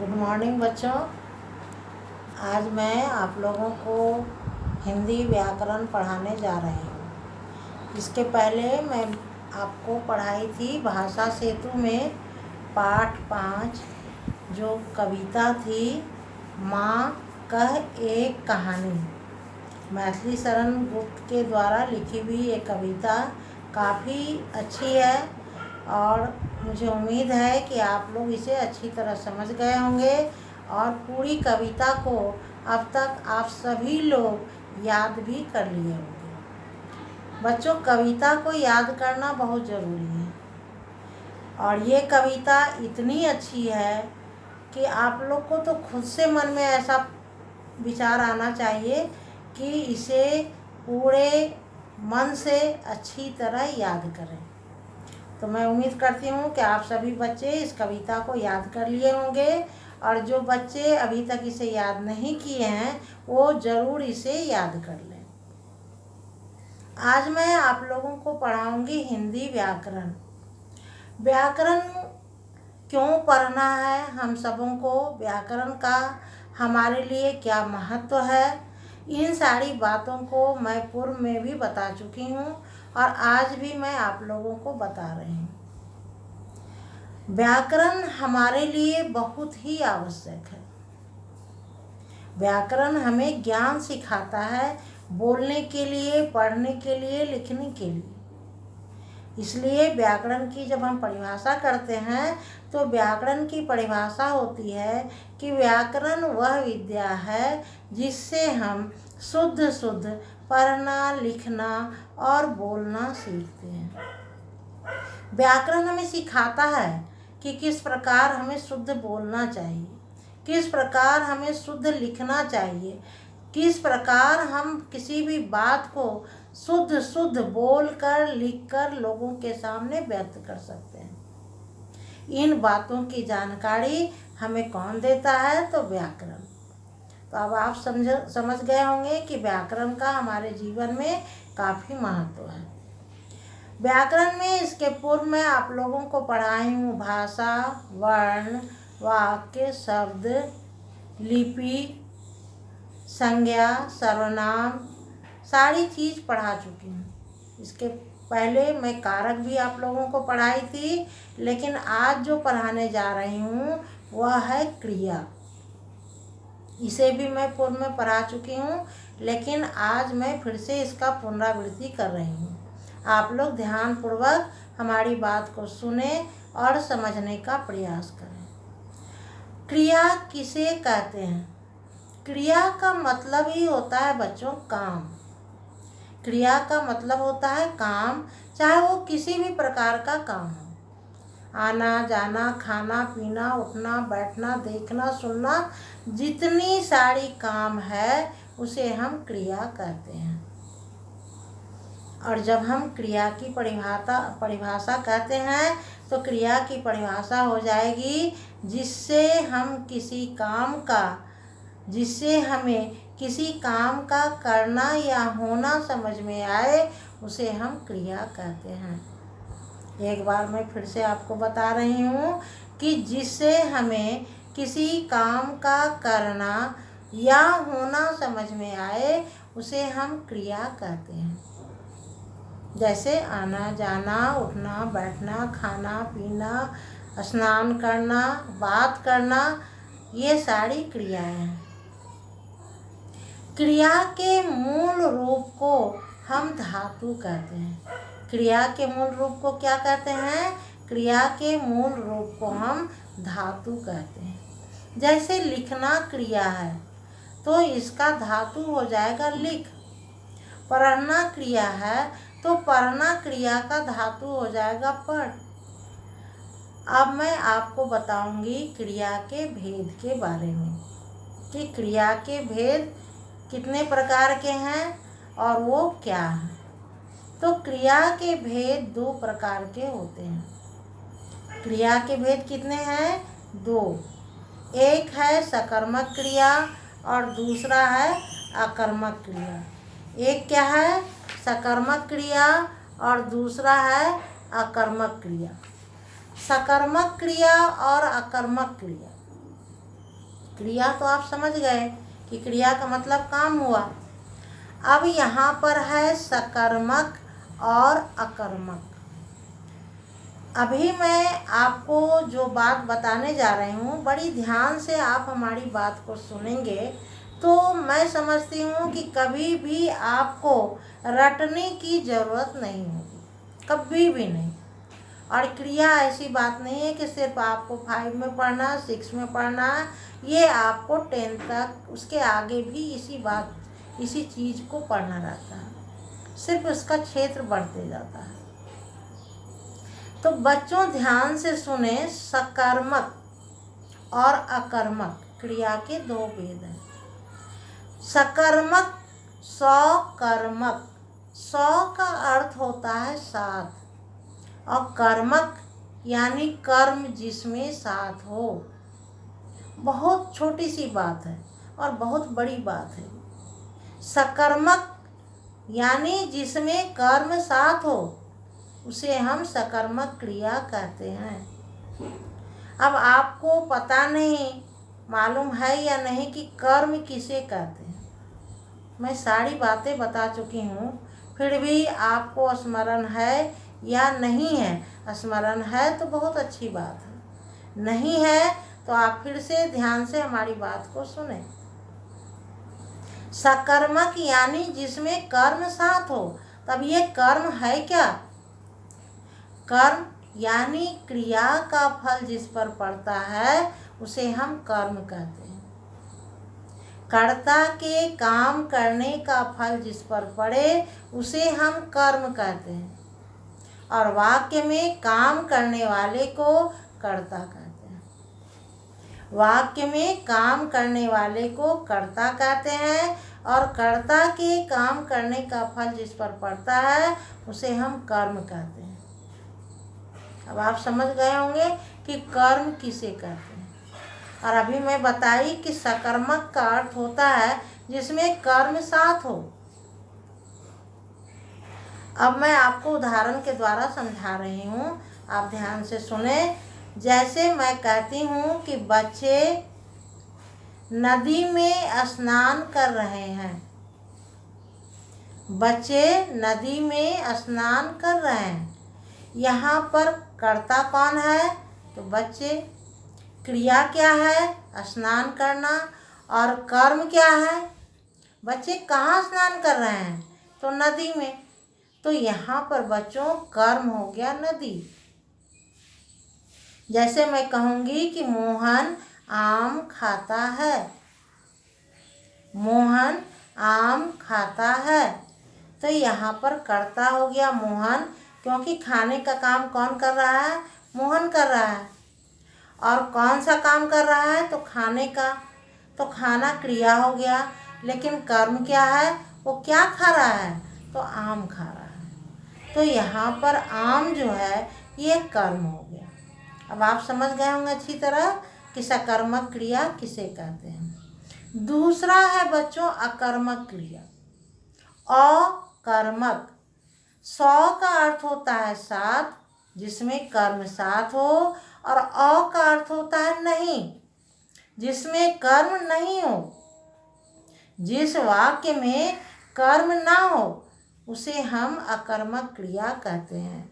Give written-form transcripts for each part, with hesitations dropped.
Good morning बच्चों। आज मैं आप लोगों को हिंदी व्याकरण पढ़ाने जा रही हूँ। इसके पहले मैं आपको पढ़ाई थी भाषा सेतु में पाठ 5 जो कविता थी माँ कह एक कहानी। मैथिली शरण गुप्त के द्वारा लिखी हुई ये कविता काफ़ी अच्छी है और मुझे उम्मीद है कि आप लोग इसे अच्छी तरह समझ गए होंगे और पूरी कविता को अब तक आप सभी लोग याद भी कर लिए होंगे। बच्चों, कविता को याद करना बहुत ज़रूरी है और ये कविता इतनी अच्छी है कि आप लोग को तो खुद से मन में ऐसा विचार आना चाहिए कि इसे पूरे मन से अच्छी तरह याद करें। तो मैं उम्मीद करती हूँ कि आप सभी बच्चे इस कविता को याद कर लिए होंगे और जो बच्चे अभी तक इसे याद नहीं किए हैं वो ज़रूर इसे याद कर लें। आज मैं आप लोगों को पढ़ाऊँगी हिंदी व्याकरण। व्याकरण क्यों पढ़ना है हम सबों को, व्याकरण का हमारे लिए क्या महत्व है, इन सारी बातों को मैं पूर्व में भी बता चुकी हूँ और आज भी मैं आप लोगों को बता रही हूँ। व्याकरण हमारे लिए बहुत ही आवश्यक है। व्याकरण हमें ज्ञान सिखाता है बोलने के लिए, पढ़ने के लिए, लिखने के लिए। इसलिए व्याकरण की जब हम परिभाषा करते हैं तो व्याकरण की परिभाषा होती है कि व्याकरण वह विद्या है जिससे हम शुद्ध शुद्ध पढ़ना, लिखना और बोलना सीखते हैं। व्याकरण हमें सिखाता है कि किस प्रकार हमें शुद्ध बोलना चाहिए, किस प्रकार हमें शुद्ध लिखना चाहिए, किस प्रकार हम किसी भी बात को शुद्ध शुद्ध बोलकर, लिखकर लोगों के सामने व्यक्त कर सकते हैं। इन बातों की जानकारी हमें कौन देता है? तो व्याकरण। तो अब आप समझ गए होंगे कि व्याकरण का हमारे जीवन में काफ़ी महत्व है। व्याकरण में इसके पूर्व में आप लोगों को पढ़ाई हूँ भाषा, वर्ण, वाक्य, शब्द, लिपि, संज्ञा, सर्वनाम, सारी चीज़ पढ़ा चुकी हूँ। इसके पहले मैं कारक भी आप लोगों को पढ़ाई थी, लेकिन आज जो पढ़ाने जा रही हूँ वह है क्रिया। इसे भी मैं पूर्व में पढ़ा चुकी हूँ, लेकिन आज मैं फिर से इसका पुनरावृत्ति कर रही हूँ। आप लोग ध्यानपूर्वक हमारी बात को सुने और समझने का प्रयास करें। क्रिया किसे कहते हैं? क्रिया का मतलब ही होता है बच्चों काम। क्रिया का मतलब होता है काम, चाहे वो किसी भी प्रकार का काम हो। आना जाना, खाना पीना, उठना बैठना, देखना सुनना, जितनी सारी काम है उसे हम क्रिया कहते हैं। और जब हम क्रिया की परिभाषा कहते हैं तो क्रिया की परिभाषा हो जाएगी जिससे हमें किसी काम का करना या होना समझ में आए, उसे हम क्रिया कहते हैं। एक बार मैं फिर से आपको बता रही हूँ कि जिससे हमें किसी काम का करना या होना समझ में आए उसे हम क्रिया कहते हैं। जैसे आना जाना, उठना बैठना, खाना पीना, स्नान करना, बात करना, ये सारी क्रियाएं हैं। क्रिया के मूल रूप को हम धातु कहते हैं। क्रिया के मूल रूप को क्या कहते हैं? क्रिया के मूल रूप को हम धातु कहते हैं। जैसे लिखना क्रिया है तो इसका धातु हो जाएगा लिख। पढ़ना क्रिया है तो पढ़ना क्रिया का धातु हो जाएगा पढ़। अब मैं आपको बताऊंगी क्रिया के भेद के बारे में कि क्रिया के भेद कितने प्रकार के हैं और वो क्या है। तो क्रिया के भेद 2 प्रकार के होते हैं। क्रिया के भेद कितने हैं? 2। एक है सकर्मक क्रिया और दूसरा है अकर्मक क्रिया। एक क्या है? सकर्मक क्रिया और दूसरा है अकर्मक क्रिया। सकर्मक क्रिया और अकर्मक क्रिया क्रिया तो आप समझ गए कि क्रिया का मतलब काम हुआ। अब यहाँ पर है सकर्मक और अकर्मक। अभी मैं आपको जो बात बताने जा रही हूँ, बड़ी ध्यान से आप हमारी बात को सुनेंगे तो मैं समझती हूँ कि कभी भी आपको रटने की ज़रूरत नहीं होगी, कभी भी नहीं। और क्रिया ऐसी बात नहीं है कि सिर्फ आपको 5 में पढ़ना, 6 में पढ़ना, ये आपको 10 तक, उसके आगे भी इसी चीज़ को पढ़ना रहता है, सिर्फ उसका क्षेत्र बढ़ते जाता है। तो बच्चों ध्यान से सुने, सकर्मक और अकर्मक क्रिया के 2 भेद हैं। सकर्मक, सौकर्मक, सौ का अर्थ होता है साथ, और कर्मक यानी कर्म जिसमें साथ हो। बहुत छोटी सी बात है और बहुत बड़ी बात है। सकर्मक यानी जिसमें कर्म साथ हो, उसे हम सकर्मक क्रिया कहते हैं। अब आपको पता नहीं, मालूम है या नहीं कि कर्म किसे कहते हैं। मैं सारी बातें बता चुकी हूँ, फिर भी आपको स्मरण है या नहीं है। स्मरण है तो बहुत अच्छी बात है, नहीं है तो आप फिर से ध्यान से हमारी बात को सुने। सकर्मक यानी जिसमें कर्म साथ हो। तब ये कर्म है क्या? कर्म यानी क्रिया का फल जिस पर पड़ता है उसे हम कर्म कहते हैं। कर्ता के काम करने का फल जिस पर पड़े उसे हम कर्म कहते हैं। और वाक्य में काम करने वाले को कर्ता कहते हैं। वाक्य में काम करने वाले को कर्ता कहते हैं, और कर्ता के काम करने का फल जिस पर पड़ता है उसे हम कर्म कहते हैं। अब आप समझ गए होंगे कि कर्म किसे कहते हैं। और अभी मैं बताई कि सकर्मक का अर्थ होता है जिसमें कर्म साथ हो। अब मैं आपको उदाहरण के द्वारा समझा रही हूँ, आप ध्यान से सुने। जैसे मैं कहती हूँ कि बच्चे नदी में स्नान कर रहे हैं। बच्चे नदी में स्नान कर रहे हैं। यहाँ पर कर्ता कौन है? तो बच्चे। क्रिया क्या है? स्नान करना। और कर्म क्या है? बच्चे कहाँ स्नान कर रहे हैं? तो नदी में। तो यहाँ पर बच्चों कर्म हो गया नदी। जैसे मैं कहूँगी कि मोहन आम खाता है। मोहन आम खाता है, तो यहाँ पर कर्ता हो गया मोहन, क्योंकि खाने का काम कौन कर रहा है? मोहन कर रहा है। और कौन सा काम कर रहा है? तो खाने का। तो खाना क्रिया हो गया, लेकिन कर्म क्या है? वो क्या खा रहा है? तो आम खा रहा है। तो यहाँ पर आम जो है ये कर्म हो गया। अब आप समझ गए होंगे अच्छी तरह कि सकर्मक क्रिया किसे कहते हैं। दूसरा है बच्चों अकर्मक क्रिया। अकर्मक, सौ का अर्थ होता है साथ, जिसमें कर्म साथ हो, और अ का अर्थ होता है नहीं, जिसमें कर्म नहीं हो। जिस वाक्य में कर्म ना हो उसे हम अकर्मक क्रिया कहते हैं।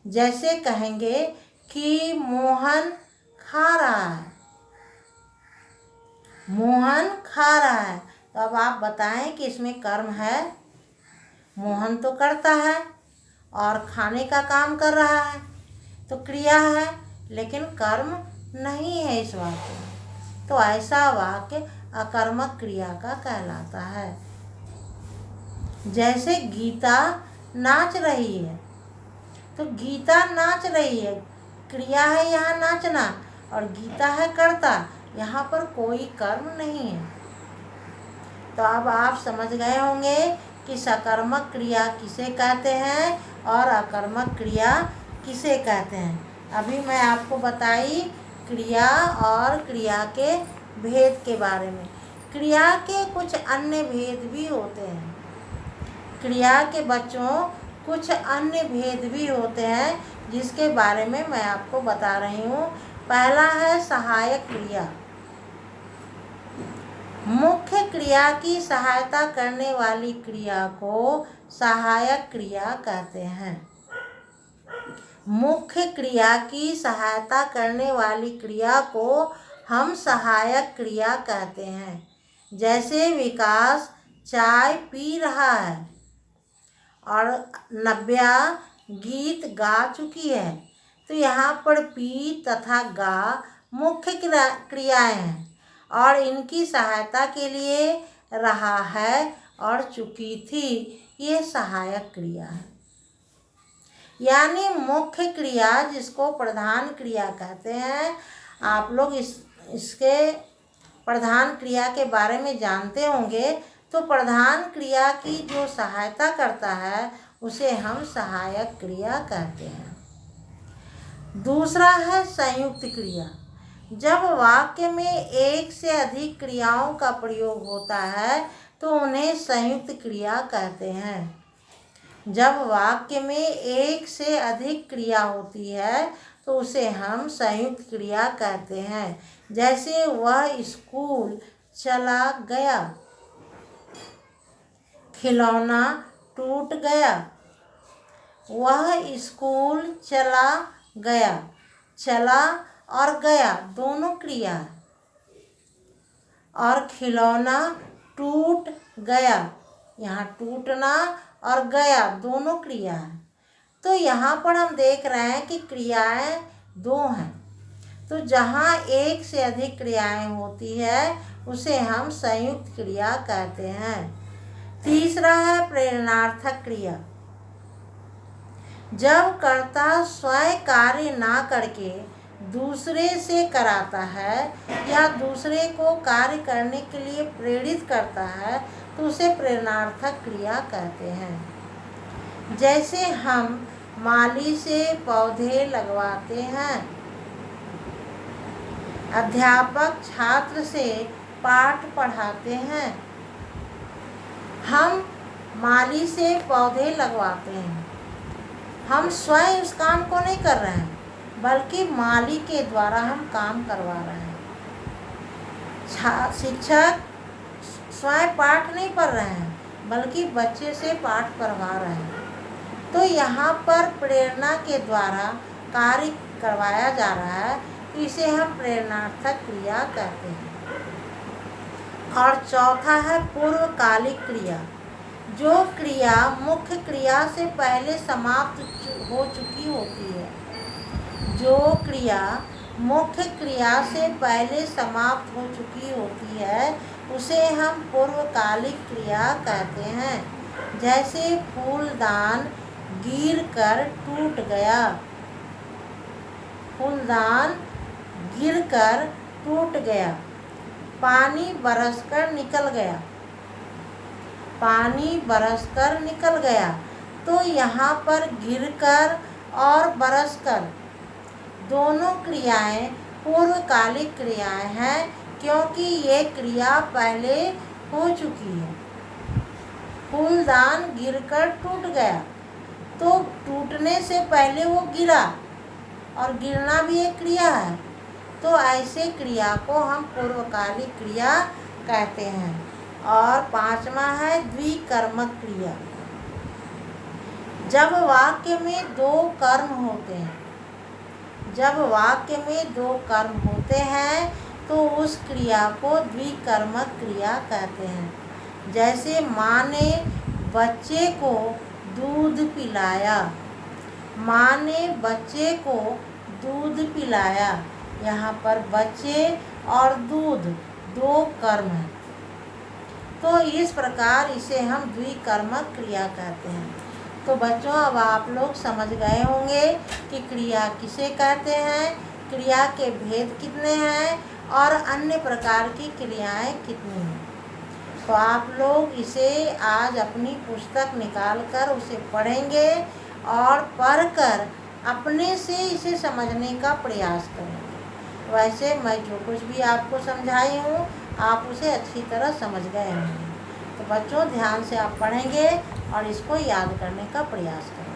जैसे कहेंगे कि मोहन खा रहा है। मोहन खा रहा है, तो अब आप बताएं कि इसमें कर्म है? मोहन तो करता है और खाने का काम कर रहा है, तो क्रिया है, लेकिन कर्म नहीं है इस वाक्य में। तो ऐसा वाक्य अकर्मक क्रिया का कहलाता है। जैसे गीता नाच रही है, तो गीता नाच रही है, क्रिया है यहाँ नाचना, और गीता है कर्ता, यहाँ पर कोई कर्म नहीं है। तो अब आप समझ गए होंगे कि सकर्मक क्रिया किसे कहते हैं और अकर्मक क्रिया किसे कहते हैं। अभी मैं आपको बताई क्रिया और क्रिया के भेद के बारे में। क्रिया के कुछ अन्य भेद भी होते हैं। क्रिया के बच्चों कुछ अन्य भेद भी होते हैं, जिसके बारे में मैं आपको बता रही हूँ। पहला है सहायक क्रिया। मुख्य क्रिया की सहायता करने वाली क्रिया को सहायक क्रिया कहते हैं। मुख्य क्रिया की सहायता करने वाली क्रिया को हम सहायक क्रिया कहते हैं। जैसे विकास चाय पी रहा है और नव्या गीत गा चुकी है, तो यहाँ पर पी तथा गा मुख्य क्रियाएं हैं और इनकी सहायता के लिए रहा है और चुकी थी, ये सहायक क्रिया है। यानी मुख्य क्रिया जिसको प्रधान क्रिया कहते हैं। आप लोग इसके प्रधान क्रिया के बारे में जानते होंगे। तो प्रधान क्रिया की जो सहायता करता है उसे हम सहायक क्रिया कहते हैं। दूसरा है संयुक्त क्रिया। जब वाक्य में एक से अधिक क्रियाओं का प्रयोग होता है तो उन्हें संयुक्त क्रिया कहते हैं। जब वाक्य में एक से अधिक क्रिया होती है तो उसे हम संयुक्त क्रिया कहते हैं। जैसे वह स्कूल चला गया, खिलौना टूट गया। वह स्कूल चला गया, चला और गया दोनों क्रिया, और खिलौना टूट गया, यहाँ टूटना और गया दोनों क्रिया है। तो यहाँ पर हम देख रहे हैं कि क्रियाएं दो हैं। तो जहाँ एक से अधिक क्रियाएं होती है उसे हम संयुक्त क्रिया कहते हैं। तीसरा है प्रेरणार्थक क्रिया। जब कर्ता स्वयं कार्य ना करके दूसरे से कराता है या दूसरे को कार्य करने के लिए प्रेरित करता है तो उसे प्रेरणार्थक क्रिया कहते हैं। जैसे हम माली से पौधे लगवाते हैं, अध्यापक छात्र से पाठ पढ़ाते हैं। हम माली से पौधे लगवाते हैं, हम स्वयं उस काम को नहीं कर रहे हैं बल्कि माली के द्वारा हम काम करवा रहे हैं। शिक्षक स्वयं पाठ नहीं पढ़ रहे हैं बल्कि बच्चे से पाठ पढ़वा रहे हैं। तो यहाँ पर प्रेरणा के द्वारा कार्य करवाया जा रहा है, तो इसे हम प्रेरणार्थक क्रिया कहते हैं। और चौथा है पूर्वकालिक क्रिया। जो क्रिया मुख्य क्रिया से पहले समाप्त हो चुकी होती है, जो क्रिया मुख्य क्रिया से पहले समाप्त हो चुकी होती है उसे हम पूर्वकालिक क्रिया कहते हैं। जैसे फूलदान गिरकर टूट गया, फूलदान गिरकर टूट गया। पानी बरसकर निकल गया, पानी बरसकर निकल गया। तो यहाँ पर गिरकर और बरसकर दोनों क्रियाएं पूर्वकालिक क्रियाएं हैं, क्योंकि ये क्रिया पहले हो चुकी है। फूलदान गिरकर टूट गया, तो टूटने से पहले वो गिरा और गिरना भी एक क्रिया है। तो ऐसे क्रिया को हम पूर्वकालिक क्रिया कहते हैं। और पांचवा है द्विकर्मक क्रिया। जब वाक्य में दो कर्म होते हैं, जब वाक्य में दो कर्म होते हैं तो उस क्रिया को द्विकर्मक क्रिया कहते हैं। जैसे माँ ने बच्चे को दूध पिलाया, माँ ने बच्चे को दूध पिलाया। यहाँ पर बच्चे और दूध दो कर्म हैं, तो इस प्रकार इसे हम द्विकर्मक क्रिया कहते हैं। तो बच्चों, अब आप लोग समझ गए होंगे कि क्रिया किसे कहते हैं, क्रिया के भेद कितने हैं और अन्य प्रकार की क्रियाएं कितनी हैं। तो आप लोग इसे आज अपनी पुस्तक निकाल कर उसे पढ़ेंगे और पढ़कर अपने से इसे समझने का प्रयास करेंगे। वैसे मैं जो कुछ भी आपको समझाई हूँ आप उसे अच्छी तरह समझ गए होंगे। तो बच्चों, ध्यान से आप पढ़ेंगे और इसको याद करने का प्रयास करें।